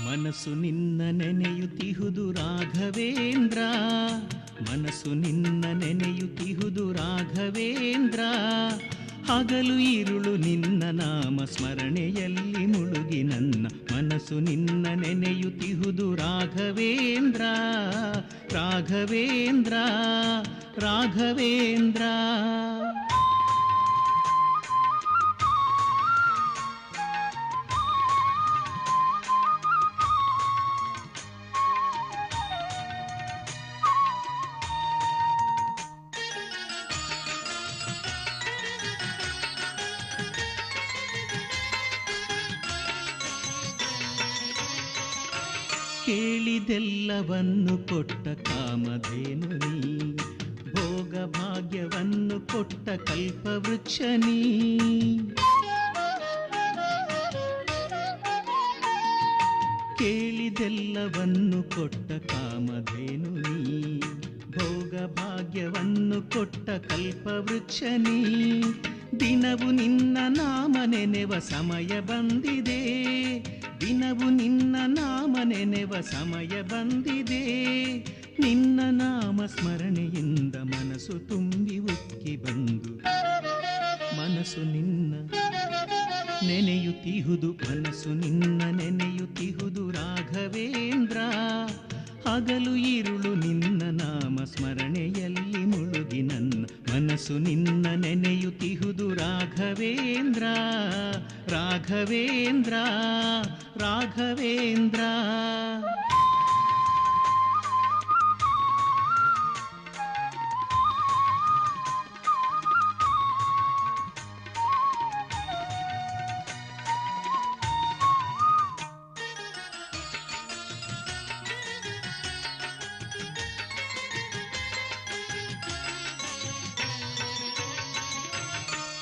ಮನಸ್ಸು ನಿನ್ನ ನೆನೆಯುತ್ತಿಹುದು ರಾಘವೇಂದ್ರ, ಮನಸ್ಸು ನಿನ್ನ ನೆನೆಯುತ್ತಿಹುದು ರಾಘವೇಂದ್ರ. ಹಗಲು ಇರುಳು ನಿನ್ನ ನಾಮ ಸ್ಮರಣೆಯಲ್ಲಿ ಮುಳುಗಿ ನನ್ನ ಮನಸ್ಸು ನಿನ್ನ ನೆನೆಯುತ್ತಿಹುದು ರಾಘವೇಂದ್ರ, ರಾಘವೇಂದ್ರ, ರಾಘವೇಂದ್ರ. ಕೇಳಿದೆಲ್ಲವನ್ನು ಕೊಟ್ಟ ಕಾಮಧೇನು ನೀ, ಭೋಗ ಭಾಗ್ಯವನ್ನು ಕೊಟ್ಟ ಕಲ್ಪವೃಕ್ಷ ನೀ. ಕೇಳಿದೆಲ್ಲವನ್ನು ಕೊಟ್ಟ ಕಾಮಧೇನು ನೀ, ಭೋಗ ಭಾಗ್ಯವನ್ನು ಕೊಟ್ಟ ಕಲ್ಪವೃಕ್ಷ ನೀ. ದಿನವು ನಿನ್ನ ನಾಮ ನೆನೆವ ಸಮಯ ಬಂದಿದೆ, ದಿನವು ನಿನ್ನ ನಾಮ ನೆನೆವ ಸಮಯ ಬಂದಿದೆ. ನಿನ್ನ ನಾಮ ಸ್ಮರಣೆಯಿಂದ ಮನಸ್ಸು ತುಂಬಿ ಉಕ್ಕಿ ಬಂದು ಮನಸ್ಸು ನಿನ್ನ ನೆನೆಯುತ್ತಿಹುದು, ಮನಸ್ಸು ನಿನ್ನ ನೆನೆಯುತ್ತಿಹುದು ರಾಘವೇಂದ್ರ. ಹಗಲು ಇರುಳು ನಿನ್ನ ನಾಮ ಸ್ಮರಣೆಯಲ್ಲಿ ಮುಳುಗಿ ನನ್ನ ಮನಸ್ಸು ನಿನ್ನ ನೆನೆಯುತ್ತಿಹುದು ರಾಘವೇಂದ್ರ, ರಾಘವೇಂದ್ರ, ರಾಘವೇಂದ್ರ.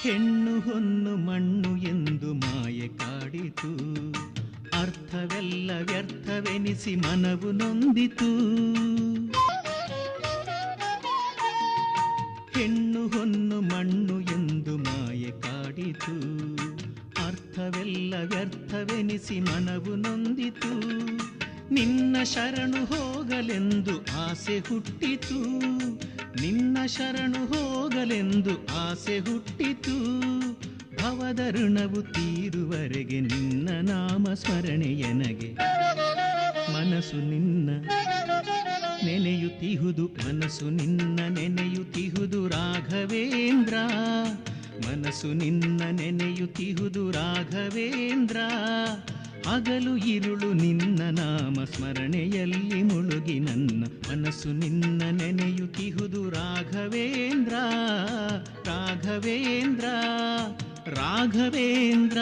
ಹೆಣ್ಣು ಹೊನ್ನು ಮಣ್ಣು ಎಂದು ಮಾಯೆ ಕಾಡಿತು, ಅರ್ಥವೆಲ್ಲ ವ್ಯರ್ಥವೆನಿಸಿ ಮನವು ನೊಂದಿತು. ಹೆಣ್ಣು ಹೊನ್ನು ಮಣ್ಣು ಎಂದು ಮಾಯೆ ಕಾಡಿತು, ಅರ್ಥವೆಲ್ಲ ವ್ಯರ್ಥವೆನಿಸಿ ಮನವು ನೊಂದಿತು. ನಿನ್ನ ಶರಣು ಹೋಗಲೆಂದು ಆಸೆ ಹುಟ್ಟಿತು, ನಿನ್ನ ಶರಣು ಹೋಗಲೆಂದು ಆಸೆ ಹುಟ್ಟಿತು. ಭವದ ಋಣವು ತೀರುವರೆಗೆ ನಿನ್ನ ನಾಮ ಸ್ಮರಣೆಯನಗೆ ಮನಸ್ಸು ನಿನ್ನ ನೆನೆಯುತ್ತಿಹುದು, ಮನಸ್ಸು ನಿನ್ನ ನೆನೆಯುತ್ತಿಹುದು ರಾಘವೇಂದ್ರ, ಮನಸ್ಸು ನಿನ್ನ ನೆನೆಯುತ್ತಿಹುದು ರಾಘವೇಂದ್ರ. ಹಗಲು ಇರುಳು ನಿನ್ನ ನಾಮ ಸ್ಮರಣೆಯಲ್ಲಿ ಮುಳುಗಿ ನನ್ನ ಮನಸ್ಸು ನಿನ್ನ ನೆನೆಯುತ್ತಿಹುದು ರಾಘವೇಂದ್ರ, ರಾಘವೇಂದ್ರ, ರಾಘವೇಂದ್ರ.